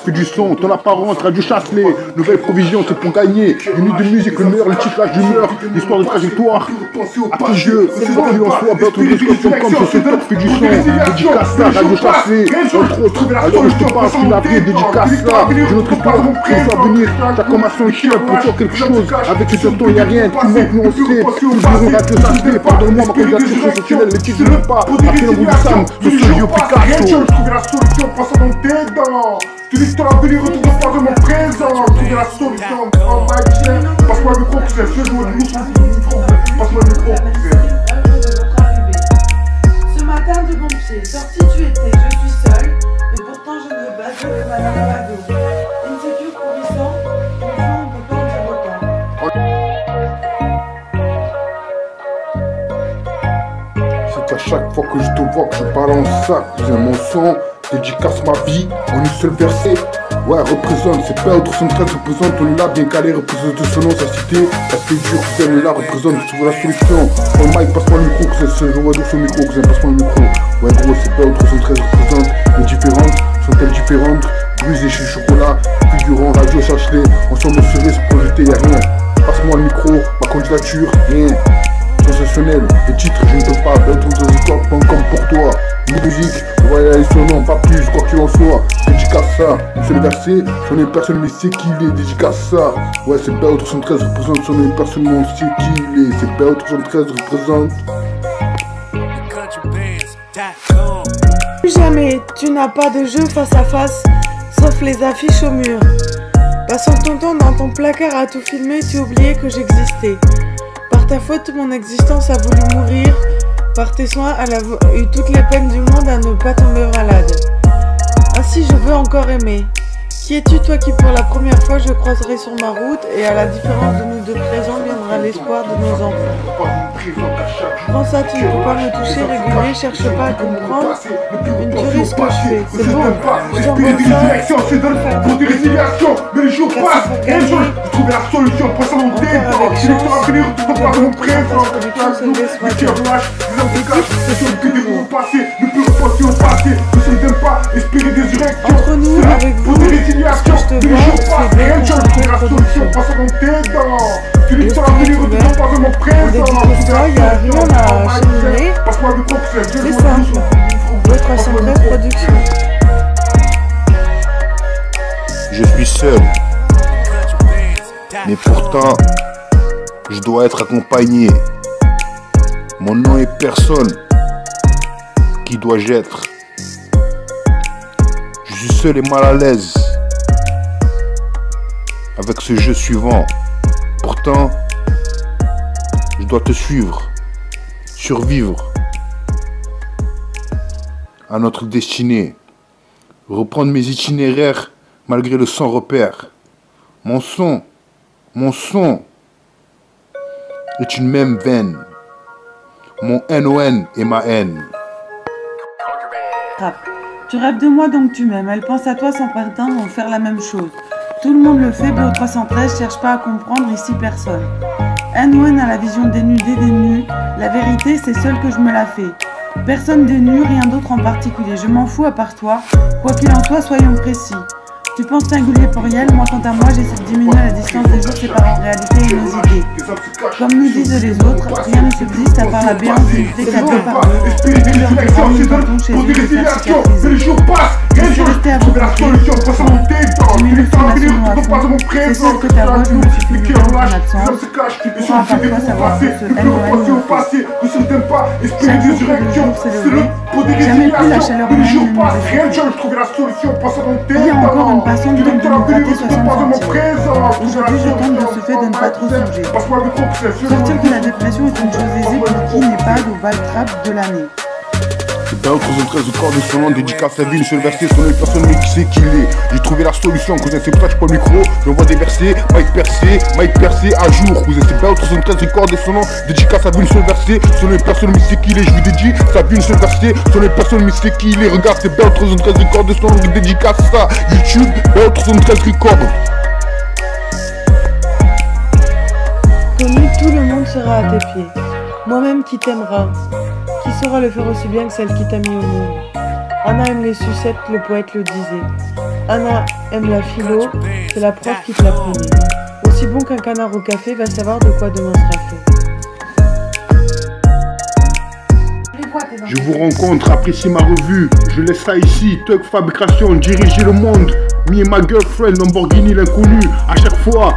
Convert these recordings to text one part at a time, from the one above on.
Fais du son, ton apparence, Radio Chasselet, nouvelle provision, c'est pour gagner. Une nuit de musique, le meilleur, le titrage d'humeur, l'histoire de trajectoire. À tout jeu, quoi qu'il en soit, BellaTrésor.com, sur ce top, fais du son, dédicace là, Radio Chasselet, entre autres. Alors je te parle, je suis navré, dédicace là, de notre histoire, qu'on soit venir, ta commencé un chien pour toi quelque chose. Avec ce tonton, y'a rien, tout le monde nous on sait, toujours Radio Chasselet, pardonne-moi ma candidature professionnelle, les titres ne pas, après l'envoi du Sam, ce studio Picasso. Trouver la solution, passe dans tes dents. Tu dis que ton avenir retourne pas de mon présent. Trouver la solution, oh my chien. Passe-moi le micro que c'est, fais jouer le micro. Passe-moi le micro que c'est. Ce matin de bon pied, sorti tu étais, je suis seule, mais pourtant je ne veux pas dire que madame Pado. Insécure pourrissant, enfant on peut pas en dire autant. C'est qu'à chaque fois que je te vois que je balance ça, c'est mon son, dédicace ma vie en une seule verset. Ouais, représente, c'est pas autre 113, représente, on est là, bien calé, représente de son nom, sa cité. La figure, elle est là, représente, tu trouves la solution. Oh Mike, passe-moi le micro, que c'est, je vois d'où son micro, que c'est, passe-moi le micro. Ouais, gros, c'est pas autre 113, représente, mais différentes, sont-elles différentes? Brisé chez Chocolat, figurant, Radio Chasselet, ensemble on serait se projeter, y'a rien. Passe-moi le micro, ma candidature, rien. Sensationnel, les titres, je ne peux pas, BellaTrésor.com pour toi. Musique, voilà, et son nom, pas plus, quoi qu'il en soit. Dédicace ça, une seule verset, son nom personne mais c'est qui il est, dédicace ça. Ouais, c'est BellaTrésor représente son nom personne, mais on sait qui il est. C'est BellaTrésor représente. Plus jamais, tu n'as pas de jeu face à face, sauf les affiches au mur. Passant ton temps dans ton placard à tout filmer, tu oubliais que j'existais. Par ta faute, mon existence a voulu mourir. Par tes soins, elle a eu toutes les peines du monde à ne pas tomber malade. Ainsi, je veux encore aimer. Qui es-tu, toi qui pour la première fois je croiserai sur ma route et à la différence de nous deux présents viendra l'espoir de nos enfants. Prends ça, tu ne peux pas me toucher, réguler, cherche pas à comprendre. Une tuerie ce que je fais, c'est bon. Je t'envoie ça. C'est pour des résiliations, mais les jours passent. Et je trouve la solution, passe dans tes dents. Tu dis que ton avenir retourne pas de mon présent. Mais qui relâche, les hommes se cachent, c'est sûr que des mots passés ne peut repenser au passé. Je ne t'aime pas, espérer des directions. Entre nous, avec vous, je te vois, c'est bien qu'on trouve la solution, passe dans tes dents. Tu dis que ton avenir retourne pas de mon présent. Il n'y a rien à cheminer. Passe-moi le micro que c'est. C'est simple. BellaTrésor Production. Je suis seul, mais pourtant, je dois être accompagné. Mon nom est personne. Qui dois-je être? Je suis seul et mal à l'aise avec ce jeu suivant. Pourtant, je dois te suivre, survivre à notre destinée, reprendre mes itinéraires malgré le sans repère. Mon son est une même veine. Mon NON est ma haine. Rap. Tu rêves de moi donc tu m'aimes. Elle pense à toi sans prétendre en faire la même chose. Tout le monde le fait, Blo 313 cherche pas à comprendre, ici personne. NON a la vision dénudée des nus. La vérité, c'est seule que je me la fais. Personne des nus, rien d'autre en particulier. Je m'en fous à part toi. Quoi qu'il en soit, soyons précis. Tu penses singulier pour réel, moi quant à moi j'essaie de diminuer la distance des jours séparant réalité et nos idées. Comme nous disent les autres, rien ne subsiste à part la béance d'une flécatée par eux. Tous leurs grands cantons chez eux de faire cicatriser. Je suis resté à vos côtés, mais le fond la sono à fond. C'est sûr que ta voix, je me suis fait en absence. Pourra parfois savoir que ce NON chaque jour que le jour s'est levé, jamais plus la chaleur même ne nous il y a encore une passion de démocratie 60 centimes. Aujourd'hui, je tente de ce fait de ne pas trop songer. Sortir de la dépression est une chose aisée pour qui n'est pas au bal trap de l'année. C'est BellaTrésor du corps de son nom, dédicace à vie, une seule verset, son nom personne mais qui sait qui il est. J'ai trouvé la solution, cousin, c'est pour ça que je prends le micro, j'envoie des versets, Mike percé, à jour, cousin, c'est BellaTrésor du corps de son nom, dédicace à vie, une seule verset, son nom personne mais c'est qui il est, je lui dédie, sa vie, une seule verset, son nom personne mais c'est qui il est, regarde, c'est BellaTrésor du corps de son nom, dédicace ça, YouTube, BellaTrésor record. Connu, tout le monde sera à tes pieds. Moi-même qui t'aimera, qui saura le faire aussi bien que celle qui t'a mis au monde. Anna aime les sucettes, le poète le disait. Anna aime la philo, c'est la prof qui te l'apprenait. Aussi bon qu'un canard au café va savoir de quoi demain sera fait. Je vous rencontre, appréciez ma revue. Je laisse ça ici, Thug Fabrication, diriger le monde. Me et ma girlfriend, Lamborghini l'inconnu. À chaque fois,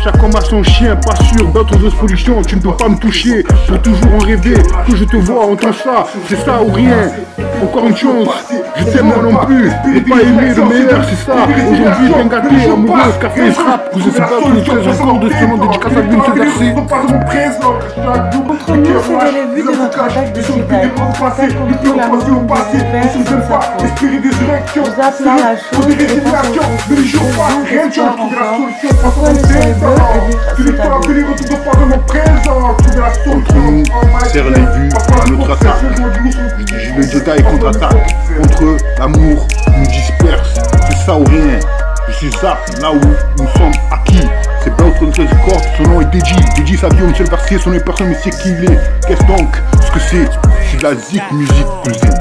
chaque homme a son chien, pas sûr, d'autres pollution. Tu ne peux pas me toucher, pour toujours en rêver. Que je te vois, entends ça, c'est ça ou rien. Encore une chance, je t'aime moi non plus. Ne pas aimer le meilleur, c'est ça. Aujourd'hui, bien gâté, amoureux, café, rap. Vous êtes pas tous les 13 encore de ce nom dédicace à l'une se verser. Entre nous, c'est le but de notre attaque digitale. Attaque contre l'amour, l'espère, c'est sa faute. Nous appelons la chose et pensons pourquoi le ciel bleu et dire c'est à vous. Entre nous, serre les vues, notre attaque. Le Jedi contre-attaque. Contre l'amour nous disperse. C'est ça ou rien. Je suis Zap, là où nous sommes acquis. C'est pas autre 13 cordes, son nom est Deji. Deji sa vie au seul versé, son nom est personne mais c'est qui il est. Qu'est-ce donc ce que c'est? C'est de la zik musique, cousin.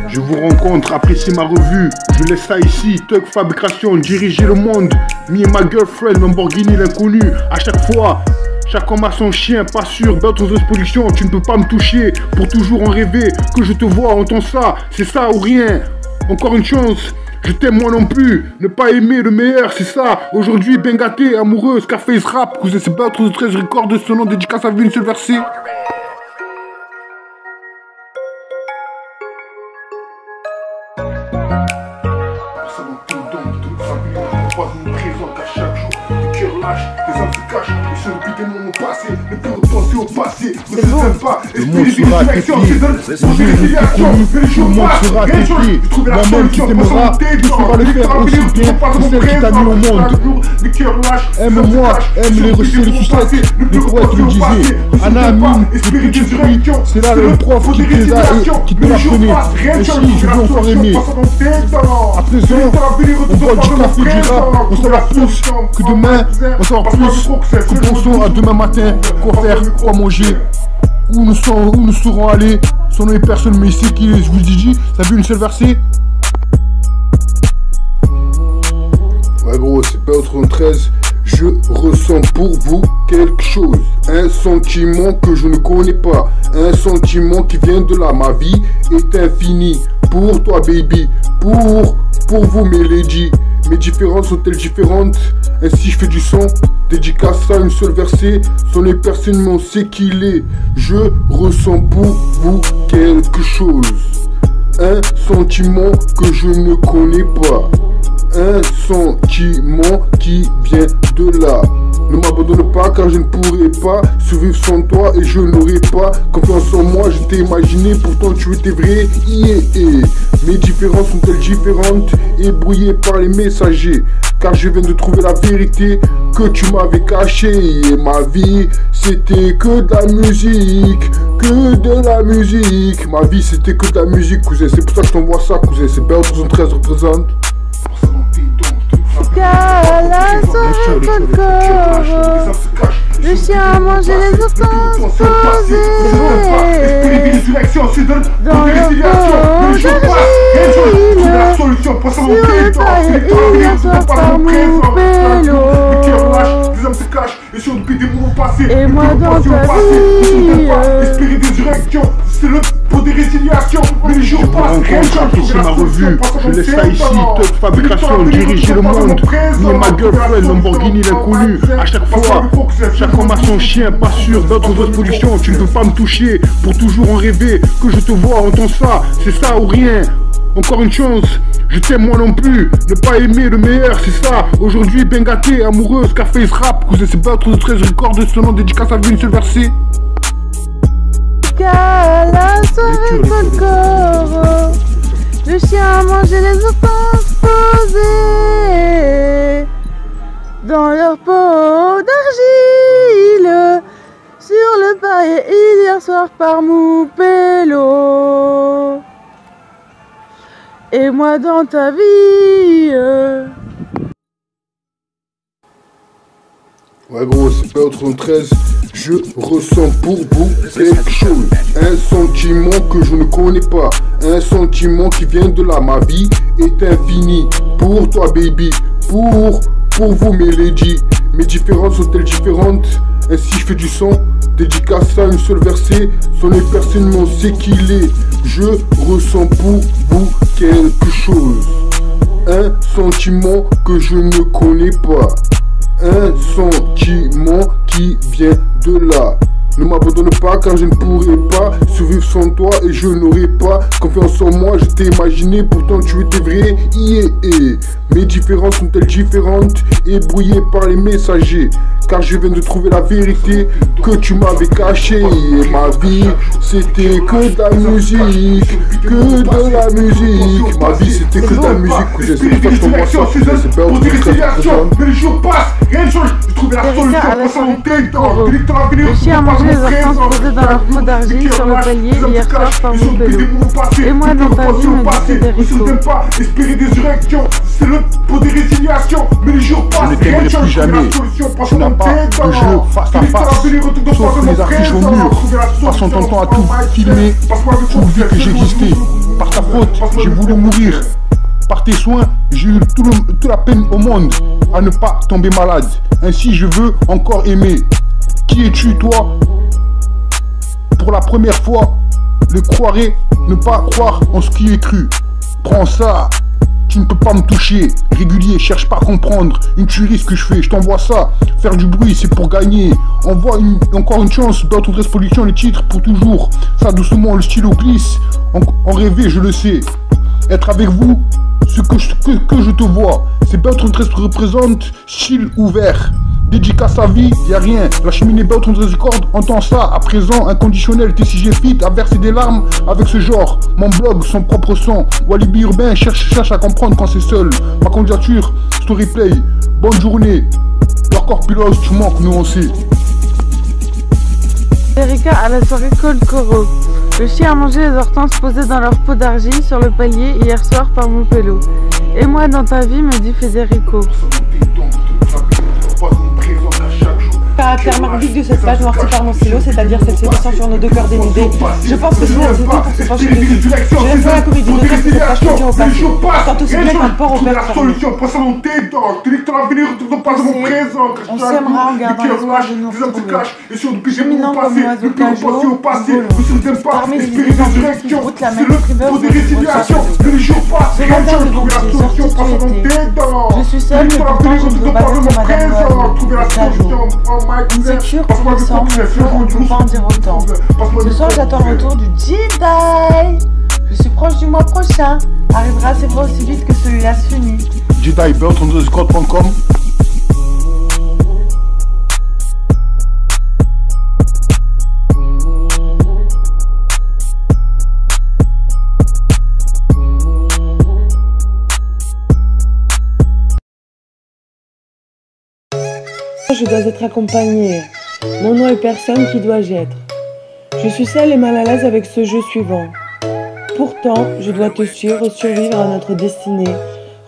Je vous rencontre, appréciez ma revue. Je laisse ça ici, Thug Fabrication, diriger le monde. Me et ma girlfriend, Lamborghini l'inconnu. À chaque fois, chaque homme a son chien, pas sûr, d'autres pollution. Tu ne peux pas me toucher, pour toujours en rêver. Que je te vois, entends ça, c'est ça ou rien. Encore une chance, je t'aime moi non plus. Ne pas aimer le meilleur, c'est ça. Aujourd'hui, bien gâté, amoureuse, Scarface rap. Cousin, c'est pas autre 13 records de ce nom dédicace à une seule versée. C'est beau. Le monde sera tes pieds. Le monde sera tes pieds. Moi-même qui t'aimera, tu pourras le faire aussi bien que celle qui t'a mis au monde. Aime-moi, aime les reçus, les sucettes. Les poètes le disaient. Anna Amine, les petits fruits. C'est là le prof qui te les a et qui te l'apprenait. Ainsi, je veux encore aimer. À présent, on boit du café, du rap. On saura plus que demain. On saura plus que pensons à demain matin. Quoi faire, quoi manger, où nous serons allés. Son nom est personne, mais c'est qui est, je vous le dis, ça vu une seule versée. Ouais gros, c'est pas autre 13. Je ressens pour vous quelque chose, un sentiment que je ne connais pas, un sentiment qui vient de là. Ma vie est infinie pour toi baby, pour vous mes ladies. Mes différences sont-elles différentes? Ainsi je fais du son, dédicace à une seule versée. Son est personne mais on sait qui il est. Je ressens pour vous quelque chose, un sentiment que je ne connais pas, un sentiment qui vient de là. Ne m'abandonne pas car je ne pourrai pas survivre sans toi et je n'aurai pas confiance en moi. Je t'ai imaginé, pourtant tu étais vrai. Mes différences sont-elles différentes et brouillées par les messagers? Car je viens de trouver la vérité que tu m'avais cachée. Et ma vie c'était que de la musique, que de la musique. Ma vie c'était que de la musique cousin, c'est pour ça que je t'envoie ça cousin. C'est bien 13 représente. La soirée dans le corps. Le chien a mangé les ours posés dans le pot d'argile. Sur le taille, il y a soif par mon vélo. Et moi dans ta vie, c'est le pour des résiliations, mais les jours passent, rien ne change. Ma revue, je laisse ça ici, Thug Fabrication, diriger le monde. Me et ma girlfriend, Lamborghini l'inconnu. À chaque fois, chaque homme a son chien, pas sûr, d'autres pollution. Tu ne peux pas me toucher, pour toujours en rêver. Que je te vois, entends ça, c'est ça ou rien. Encore une chance, je t'aime moi non plus. Ne pas aimer le meilleur, c'est ça. Aujourd'hui, bien gâté, amoureuse, Scarface rap. Cousin, c'est pas autre 13 records de ce nom dédicace à une seule versée. La soirée dans le corps. Le chien a mangé les ours posés dans leur pot d'argile. Sur le paillet hier soir par Moupello. Et moi dans ta vie. Ouais gros, c'est pas autre 13. Je ressens pour vous quelque chose, un sentiment que je ne connais pas, un sentiment qui vient de là. Ma vie est infinie pour toi baby, pour vous mes ladies. Mes différences sont-elles différentes? Ainsi je fais du son, dédicace à une seule versée. Son est personnellement c'est qu'il est. Je ressens pour vous quelque chose, un sentiment que je ne connais pas, un sentiment qui vient de là. Ne m'abandonne pas car je ne pourrai pas survivre sans toi et je n'aurai pas confiance en moi. Je t'ai imaginé, pourtant tu étais vrai. Mes différences sont-elles différentes et brouillées par les messagers? Car je viens de trouver la vérité que tu m'avais cachée. Et ma vie c'était que de la musique, que de la musique. Ma vie c'était que de la musique que j'ai pour des résiliations, mais les jours passent, rien ne change. J'ai trouvé la solution pour ça monter dans le chien a mangé les hortenses posées dans leur pot d'argile sur le palier hier soir par mon pélo. Et moi dans ta vie me dit Federico. Espérer des érections, c'est le pour des résiliations, mais les jours passent, rien ne change. Jamais. Tu n'as pas de jeu face à face, sauf les affiches au mur. Passant ton temps à tout filmer, tu oublies que j'existais. Par ta faute, j'ai voulu mourir. Par tes soins, j'ai eu toute la peine au monde à ne pas tomber malade. Ainsi je veux encore aimer. Qui es-tu toi? Pour la première fois, le croirais, ne pas croire en ce qui est cru. Prends ça, tu ne peux pas me toucher. Régulier, cherche pas à comprendre une tuerie ce que je fais, je t'envoie ça. Faire du bruit c'est pour gagner. Envoie encore une chance, d'autres expositions, les titres pour toujours. Ça doucement, le stylo glisse. En rêver, je le sais. Être avec vous, ce que je te vois. C'est Bertrand Dress représente style ouvert. Dédicace à vie, y'a rien. La cheminée Bertrand Dress Record entend ça. À présent, inconditionnel, TCG Fit a versé des larmes avec ce genre. Mon blog, son propre son. Walibi urbain cherche à comprendre quand c'est seul. Ma candidature, story play. Bonne journée. Leur corpulos, tu manques, nous on sait. Erika à la soirée Cold Coro. Le chien a mangé les hortenses posées dans leur pot d'argile sur le palier hier soir par mon pélo. Et moi dans ta vie me dit Federico. Caractère marbique de cette page noircie par mon stylo, c'est-à-dire celle s'épaissant sur nos deux cœurs dénudés. Je pense que c'est tout pour se pencher dessus. Je laisse la comédie de dire que cette page contient au passé. Tant aussi bien qu'un port au père fermé. On s'aimera en gardant l'espoir de nous retrouver. Cheminant comme l'oiseau cajot, volo. Parmi les idées qui route la même priveur de ce matin de donc j'ai sorti qui était. Je suis seule, mais pourtant je ne veux pas être madame Noël. Cajot. Insécure qu'il me semble, on ne peut pas en dire autant. Ce soir j'attends le retour du Jedi. Je suis proche du mois prochain. Arrivera c'est pas aussi vite que celui-là se finit. Jedi Bertrand_Scott.com. Je dois être accompagnée. Mon nom est personne, qui dois-je être? Je suis seule et mal à l'aise avec ce jeu suivant. Pourtant, je dois te suivre, survivre à notre destinée,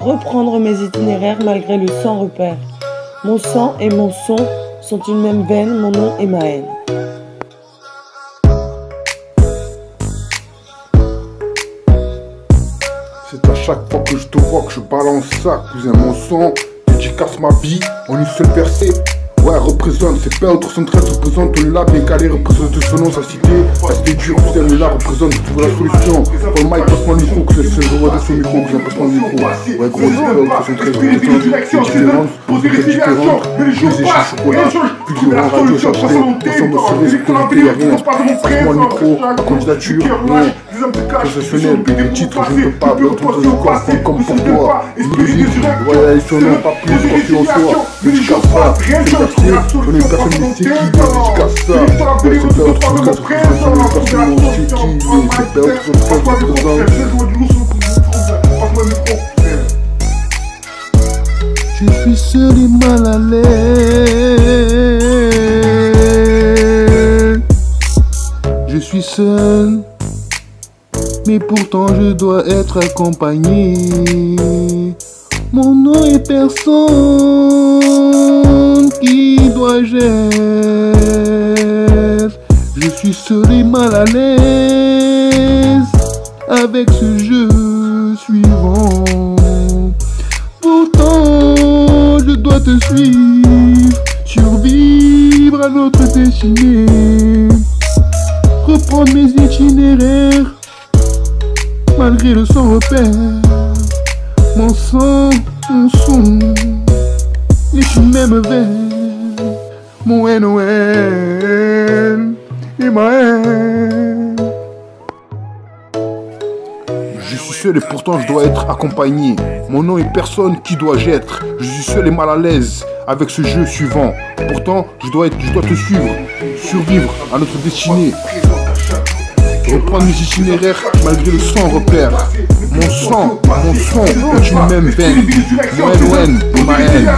reprendre mes itinéraires malgré le sans repère. Mon sang et mon son sont une même veine, mon nom est ma haine. C'est à chaque fois que je te vois que je balance ça, cousin. Mon son dédicace ma vie en une seule versée. Ouais, représente, c'est Père 313, représente, on est là, bien calé, représente son nom, sa cité. Restez dur, putain, on est là, représente, trouve la solution. Pour le mic, passe-moi le micro, que c'est le roi de son micro, que passe-moi le micro. Ouais, gros, c'est Père 313, représente, les différences, pour des différentes, plus les chocolats, plus de radio, ça ensemble, on se respecte, y'a rien. Passe-moi le micro, la candidature, rien. Professionnel, les titres, je ne peux pas, Père 313, comme pour toi. Musique, voilà, ils sont pas plus, quoi qu'il en soit. Mais tu casses pas, on est personne ici qui dédicace ça. C'est pas autre chose que personne ici qui c'est pas autre chose que je suis seul et mal à l'aise. Je suis seul, mais pourtant je dois être accompagné. Mon nom est personne, qui dois-je être? Je suis seul et mal à l'aise avec ce jeu suivant. Pourtant, je dois te suivre, survivre à notre destinée, reprendre mes itinéraires malgré le sans repère. Mon sang, mon son, et tu m'aimes vers mon N-O-N et ma haine. Je suis seul et pourtant je dois être accompagné. Mon nom est personne, qui dois-je être? Je suis seul et mal à l'aise avec ce jeu suivant. Pourtant je dois te suivre, survivre à notre destinée, reprendre mes itinéraires malgré le sans repère. Mon sang, mon son, et tu m'aimes vaine. Mon N-O-N et ma haine.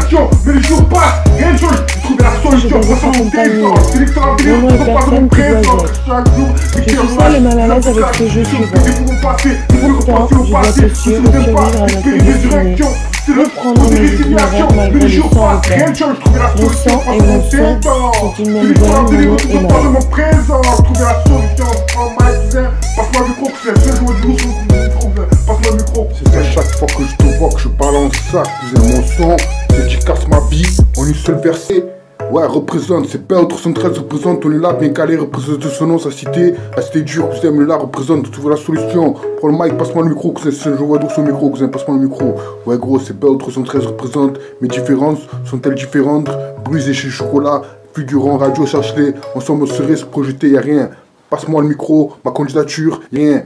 Mais les jours passent, rien ne change. J'ai trouvé la solution pour ça mon temps. C'est l'extra vidéo, je suis seul et mal à l'aise avec ce jeu suivant. Pourtant, je dois te suivre, survivre à notre destinée, reprendre mes itinéraires malgré le sans repère. Mon sang et mon son sont une même veine, mon nom et ma haine. Passe-moi le micro, c'est le jour du loup, passe-moi le micro. C'est à chaque fois que je te vois que je parle en sac. Cousin, mon son, dédicace ma vie en une seule verset. Ouais, représente, c'est pas 313 représente, on est là, bien calé, représente son nom, sa cité. La cité dure, cousin, on est là, représente, trouve la solution. Prends le mic, passe-moi le micro, cousin, je vois d'où son micro, cousin, passe-moi le micro. Ouais, gros, c'est pas 313 représente, mes différences sont-elles différentes? Brisé chez Chocolat, figurant, radio, cherche-les, ensemble on serait se projeter, y'a rien. Passe-moi le micro, ma candidature, rien.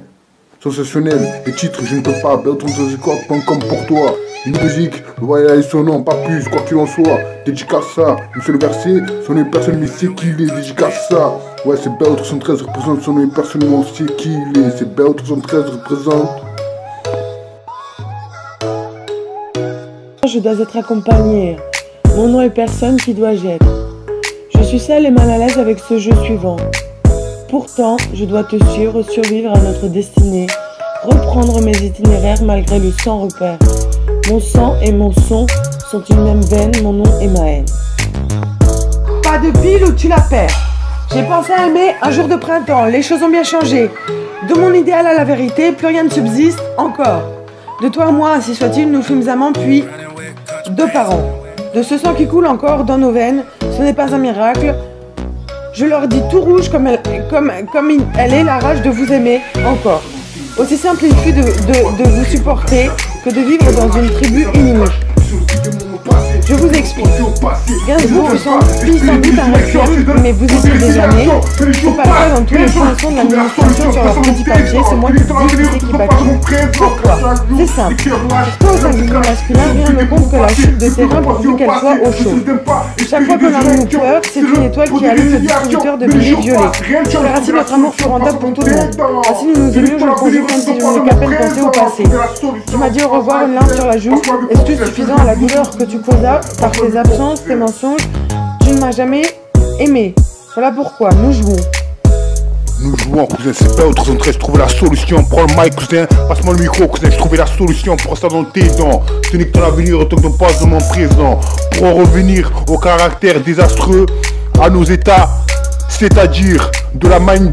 Sensationnel, les titres, je ne peux pas. Beltron.com pour toi. Une musique, le voyage et son nom, pas plus, quoi qu'il en soit. Dédicace ça, une seule verset, son nom est personne, mais c'est qui il est. Dédicace ça. Ouais, c'est Bell313 représente, son nom est personne, mais on sait qui il est. C'est Bell313 représente. Je dois être accompagné. Mon nom est personne, qui dois-je être? Je suis seul et mal à l'aise avec ce jeu suivant. Pourtant, je dois te suivre, survivre à notre destinée, reprendre mes itinéraires malgré le sans repère. Mon sang et mon son sont une même veine, mon nom et ma haine. Pas de pile ou tu la perds. J'ai pensé à aimer un jour de printemps, les choses ont bien changé. De mon idéal à la vérité, plus rien ne subsiste encore. De toi à moi, ainsi soit-il, nous fûmes amants puis 2 parents. De ce sang qui coule encore dans nos veines, ce n'est pas un miracle. Je leur dis tout rouge comme elle est la rage de vous aimer encore. Aussi simple il fut de vous supporter que de vivre dans une tribu inouïe. Je vous explique. Gainsbourg fit sans doute un requiem, mais vous étiez déjà né. C'est pas vrai dans tous les chansons de l'administration sur leur petit papier, c'est moi qui dis que c'est qui bâtit. Pourquoi? C'est simple. Toi au singulier masculin, rien ne compte que la chute de terrain pourvu qu'elle soit au chaud. Chaque fois que l'amour nous pleure, c'est une étoile qui allume le distributeur de billets violets. Car ainsi notre amour fut rentable pour tout le monde. Ainsi nous nous aimions, je le conjugue comme si je n'avais qu'à peine pensé au passé. Tu m'as dit au revoir, une larme sur la joue. Est-ce suffisant à la douleur que tu causas par tes absences, tes mensonges? Tu ne m'as jamais aimé. Voilà pourquoi nous jouons. Nous jouons, cousin, c'est pas 313, trouver la solution. Prends le mic, cousin, passe-moi le micro, cousin, je trouvais la solution pour ça dans tes dents. Ce n'est que ton avenir, autant que pas dans mon présent. Pour en revenir au caractère désastreux, à nos états, c'est-à-dire de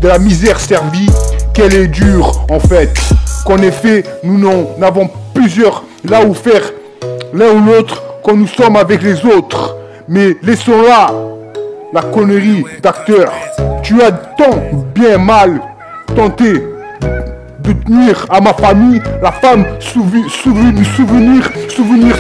la misère servie, qu'elle est dure en fait. Qu'en effet, nous n'avons plusieurs là où faire l'un ou l'autre quand nous sommes avec les autres. Mais laissons là la connerie d'acteur. Tu as tant bien mal tenté de tenir à ma famille, la femme, souvenir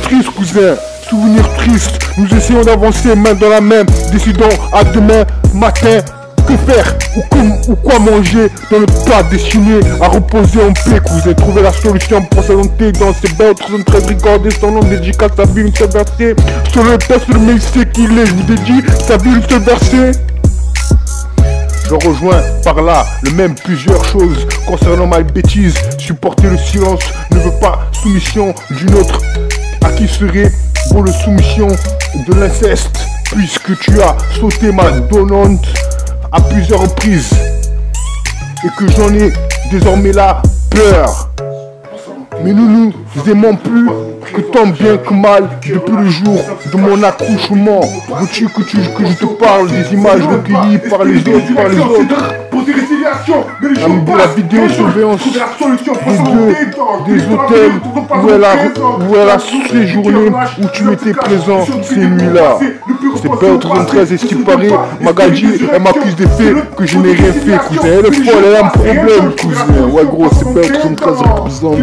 triste, cousin, souvenir triste. Nous essayons d'avancer main dans la main, décidons à demain matin que faire ou quoi manger dans le plat destiné à reposer en paix, cousin. Trouver la solution pour s'allonger dans ces belles 313 regarder son nom, dédicace sa vie, une seule versée. Sur le test, le mec sait qui il est, je vous dédie sa vie, une seule versée. Je rejoins par là le même plusieurs choses concernant ma bêtise. Supporter le silence ne veut pas soumission d'une autre. À qui serait pour le soumission de l'inceste, puisque tu as sauté ma donnante à plusieurs reprises et que j'en ai désormais la peur. Mais nous aimons plus que tant bien que mal depuis le jour de mon accouchement. Veux-tu que je te parle des images recueillies par les autres? La vidéosurveillance des hôtels où elle a séjourné, où tu étais présent ces nuits-là. C'est Belle 313 et ce qui paraît, Magadji, elle m'accuse des faits que je n'ai rien fait, cousin. Elle est folle, elle a un problème, cousin. Ouais gros, c'est Belle 313 représente.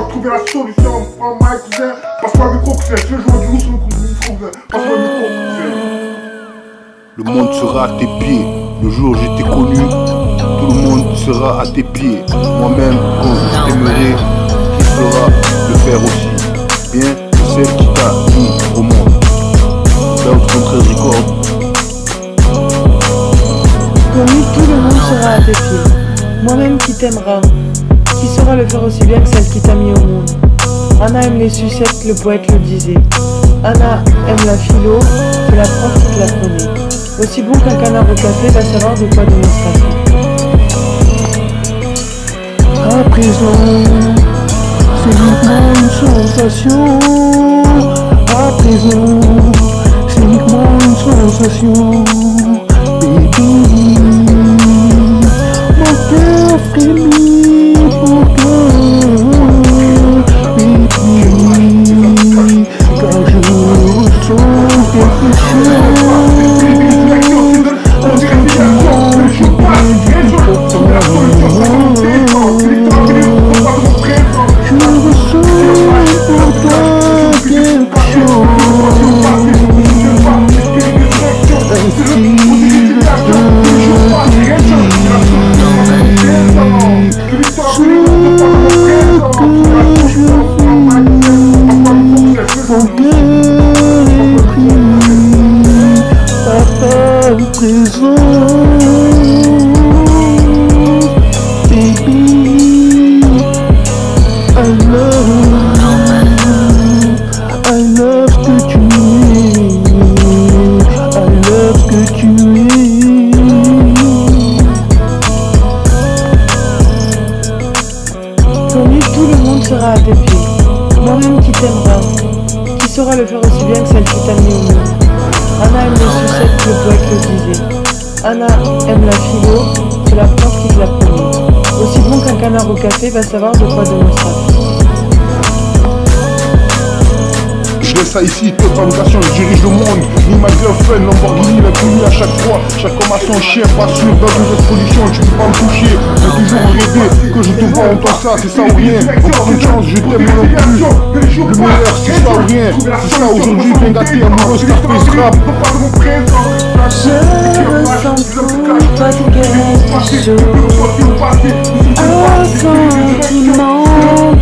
Trouver la solution, prends my cousin. Passe-moi le micro, cousin. Je vais jouer du loup sur le cousin. Passe-moi le micro, cousin. Le monde sera à tes pieds. Le jour où je t'ai connu, tout le monde sera à tes pieds. Moi-même, quand je t'aimerai, qui saura le faire aussi. Bien que celle qui t'a mis au monde. Belle 313 record. Connu, tout le monde sera à tes pieds. Moi-même qui t'aimera, qui saura le faire aussi bien que celle qui t'a mis au monde. Anna aime les sucettes, le poète le disait. Anna aime la philo, c'est la prof qui te l'apprenait. Aussi bon qu'un canard au café va savoir de quoi demain sera fait. À présent, c'est uniquement une sensation. À présent, c'est uniquement une sensation. Baby, mon cœur frémit pour toi. Baby, car je ressens quelque chose. À tes pieds. Moi-même qui t'aimera, qui saura le faire aussi bien que celle qui t'a mis au monde. Anna aime les sucettes, le poète le disait. Anna aime la philo, c'est la prof qui te l'apprenait. Aussi bon qu'un canard au café va savoir de quoi demain sera fait. Je laisse ça ici, toute fabrication, je dirige le monde. Ni ma girlfriend, Lamborghini, la connu à chaque fois. Chaque homme a son chien, pas sûr, dans une exposition, tu peux pas me toucher. J'ai toujours rêvé que je te vois en toi ça, c'est ça ou rien. Encore une chance, je t'aime non plus. Le meilleur, c'est ça ou rien. C'est ça aujourd'hui, bien gâté, amoureux, Scarface rap. Je ressens pour toi quelque chose. Un sentiment que je ne connais pas. Un sentiment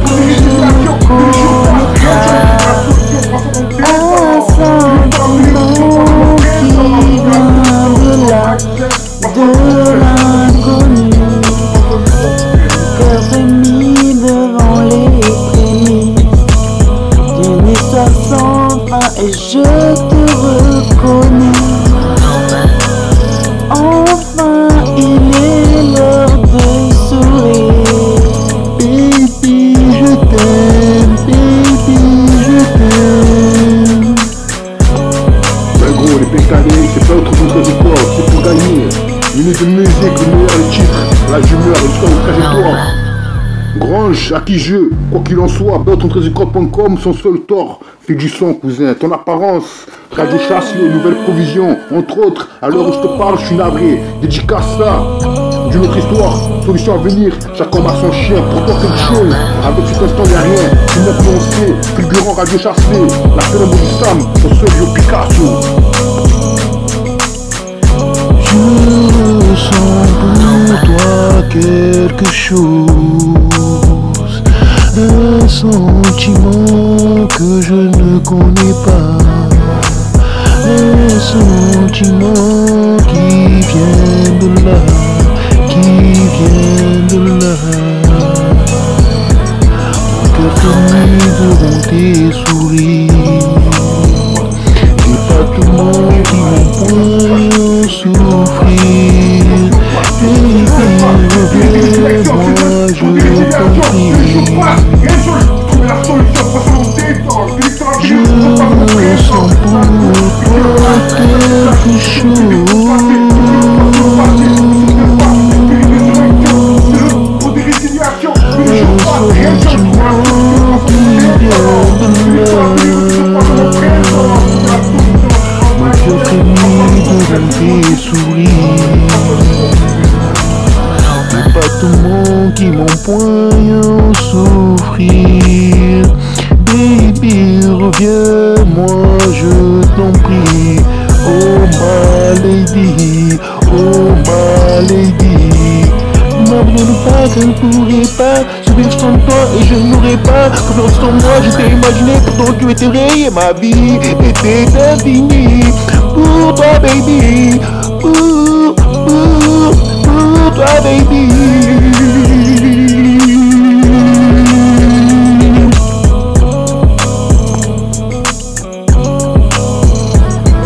qui vient de l'inconnu. Cœur frémit devant les prémices d'une histoire sans fin et je te reconnais. Enfin, il est l'heure de sourire. Baby, je t'aime, baby, je t'aime. Ouais gros, les pécalés, c'est pas autre chose que quoi, c'est pour gagner. Minute de musique, le meilleur des titres, la humeur, l'histoire de trajectoire. Grange, à qui je, quoi qu'il en soit, Belle313record.com, son seul tort, fait du son cousin, ton apparence, Radio Chasse, les nouvelles provisions, entre autres, à l'heure où je te parle, je suis navré, dédicace ça, d'une autre histoire, solution à venir, chaque homme a son chien, pour toi quelque chose, avec cet instant y'a rien, une influencé, fulgurant Radio Chasse, la phénomène du Sam, son seul Yo Picasso. Je ressens pour toi quelque chose, un sentiment que je ne connais pas, un sentiment qui vient de là, qui vient de là. Mon cœur frémit devant tes sourires, et pas tout le monde qui m'en souffrir. Baby, reviens, moi je t'en prie. passe, rien ne change. J'ai trouvé la solution, passons mon détente. Je ressens pour toi quelque chose. Des battements qui m'empoignent souffrir. Baby, reviens-moi, je t'en prie. Oh my lady, oh my lady. M'abandonne pas, je ne pourrai pas survivre sans toi et je n'aurai pas confiance en moi. Je t'ai imaginé, pourtant tu étais vrai et ma vie était infinie. Pour toi baby, pour toi baby.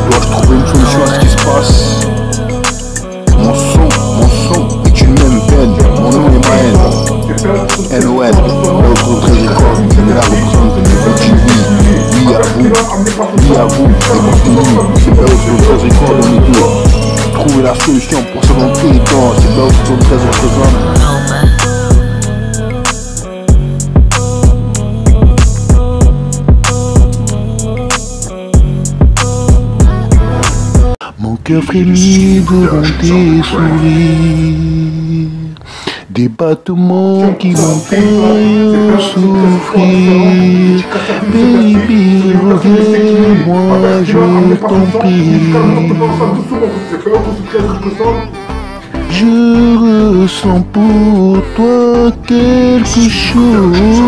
Dois-je trouver une solution à ce qui se passe? Mon son est une même peine. Mon nom est ma haine. NON, l'autre très record, mais la représente oui à vous, c'est pas autre très record dans les deux. Trouver la solution pour se monter les dents, c'est pas autre très représente. Mon cœur frémit devant tes sourires, des battements qui m'empêchent souffrir. Baby, reviens-moi, je t'en prie. Je ressens pour toi quelque chose.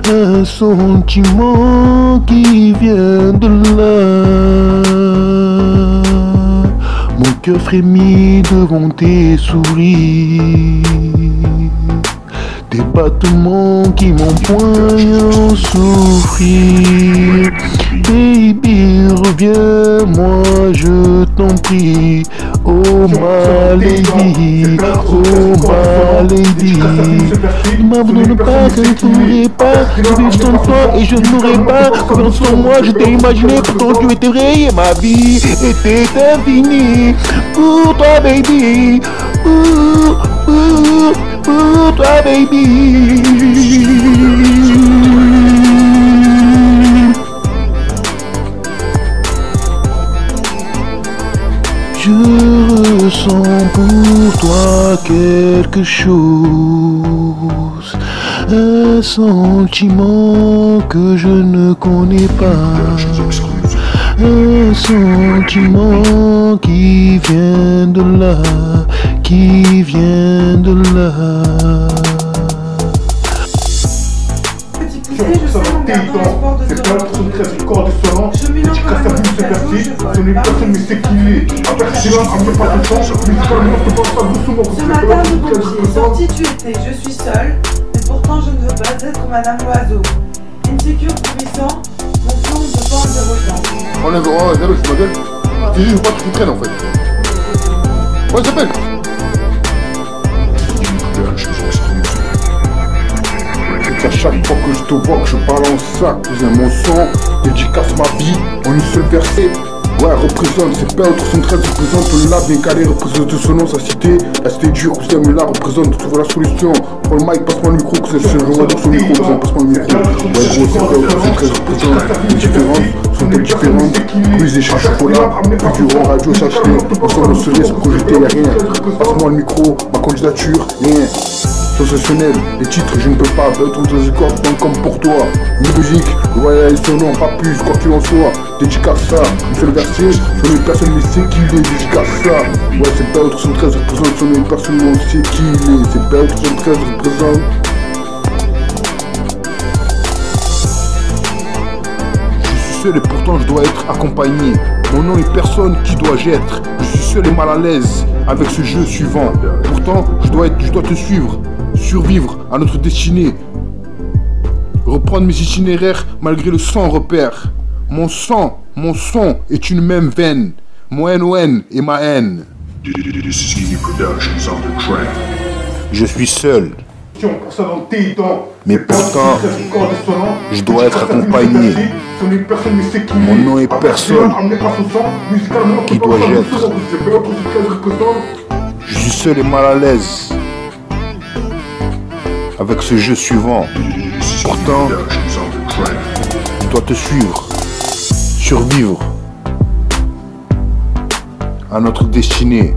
Un sentiment qui vient de là. Mon cœur frémit devant tes sourires, des battements qui m'empoignent souffrir. Baby, reviens-moi, je t'en prie. Oh my lady, oh my lady. Ne m'abandonne pas, je ne pourrai pas vivre sans toi et je n'aurai pas confiance en moi. Je t'ai imaginé, pourtant tu étais vrai et ma vie était infinie. Pour toi baby, pour toi baby. Je ressens pour toi quelque chose, un sentiment que je ne connais pas, un sentiment qui vient de là, qui vient de là. Je c'est pas l'autre son très record de son nom. Tu casses ta bouche de verser, ce n'est personne mais c'est qu'il est. Après c'est là, après pas de temps, musicalement je te parle pas doucement. Ce matin de pompier, sorti tu étais, je suis seule, mais pourtant je ne veux pas être Madame Loiseau. Insécure, puissant, mon fond ne peut pas en dire autant. On est vraiment, je m'appelle. C'est juste moi qui traîne en fait. Comment il s'appelle? À chaque fois que je te vois, que je parle en sac, cousin, mon son dédicace ma vie en une seule verset. Ouais, représente, c'est pas autre 113, représente le lab, bien calé, représente de son nom, sa cité. Là c'était dur, cousin, mais là représente, trouve la solution. Prends le mic, passe-moi le micro, cousin, je revois dans son micro, cousin, passe-moi le micro. Ouais, gros, c'est pas autre 113, représente les différentes, sont elles différentes. Quiz et chien chocolat, figurant, radio, sache-les. Ensemble, on se laisse projeter, y'a rien. Passe-moi le micro, ma candidature, rien. Sensationnel, les titres je ne peux pas, d'autres records comme pour toi. Musique, royal son nom, pas plus, quoi qu'il en soit. Dédicace ça, une seule verset, sur une personne mais c'est qui il est, dédicace ça. Ouais, c'est pas autre 113 représente, sur une personne mais on sait qui il est. C'est pas autre 113 représente. Je suis seul et pourtant je dois être accompagné. Mon nom est personne, qui dois-je être? Je suis seul et mal à l'aise avec ce jeu suivant. Pourtant, je dois te suivre, survivre à notre destinée. Reprendre mes itinéraires malgré le sans repère. Mon son est une même veine. Mon NON et ma haine. Je suis seul, pour ça dans tes dents. mais pourtant, je dois être accompagné. Mon nom est personne. Qui dois-je être? Je suis seul et mal à l'aise avec ce jeu suivant. Pourtant, je dois te suivre, survivre à notre destinée,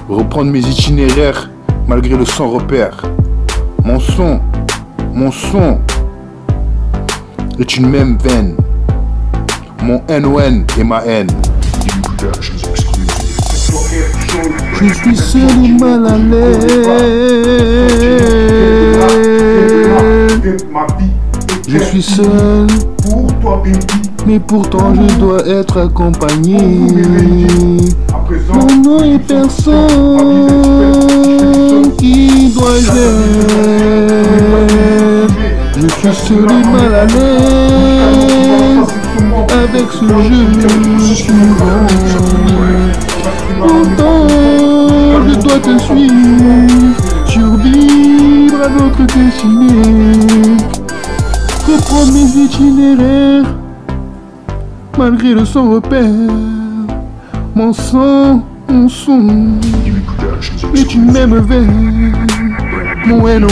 reprendre mes itinéraires malgré le sans repère. Mon son est une même veine. Mon NON est ma haine. Je suis seul et mal à l'aise. Je suis seul, mais pourtant je dois être accompagné. Mon nom est personne. Qui dois-je être? Je suis seul et mal à l'aise avec ce jeu suivant. Pourtant, je dois te suivre, survivre à notre destinée, reprendre mes itinéraires, malgré le sans repère. Mon son est une même veine. Mon NON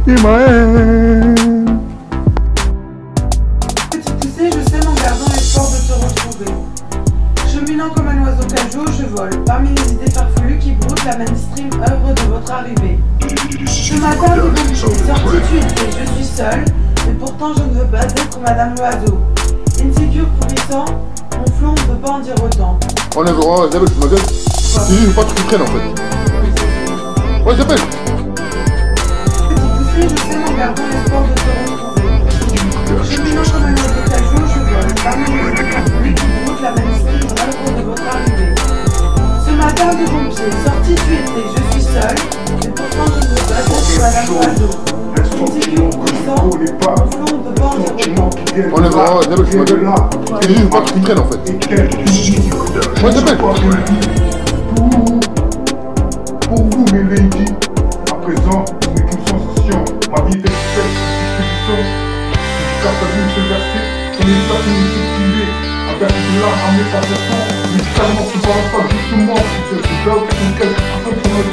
et ma haine. Petit poussé, je sème en gardant l'espoir de te retrouver. Cheminant comme un oiseau cajou, je vole parmi les idées farfelues qui broutent la mainstream œuvre de votre arrivée. Ce matin, des pompiers, sorti tu étais, je suis seule, mais pourtant je ne veux pas être Madame Loiseau. Insécure, pourrissant, mon flot, on ne peut pas en dire autant. On est vraiment, Isabelle, tu m'appelles? C'est juste, je veux pas que tu prennes en fait. Ouais, Isabelle. Petit poussé, je sème en gardant l'espoir de te retrouver. Cheminant comme un oiseau cajou, je vole parmi les idées farfelues qui broutent la mainstream œuvre de votre arrivée. Ce matin, des pompiers, sorti tu étais, je suis seule, mais pourtant je ne veux pas être Madame Loiseau. Insécure, pourrissant, mon flot, on ne peut pas en dire autant. On est vraiment, Isabelle, tu m'appelles? C'est juste, je veux pas que tu prennes en fait. Ouais, Isabelle. Pour vous, mes ladies, à présent, ce n'est qu'une sensation. Ma vie est express, expédition. Jusqu'à ta vie, ce verset, on est là, on est cultivé. Avec de l'art, amené par le sang. Musicalement, tu parles pas justement. C'est là où quelques personnes qui ont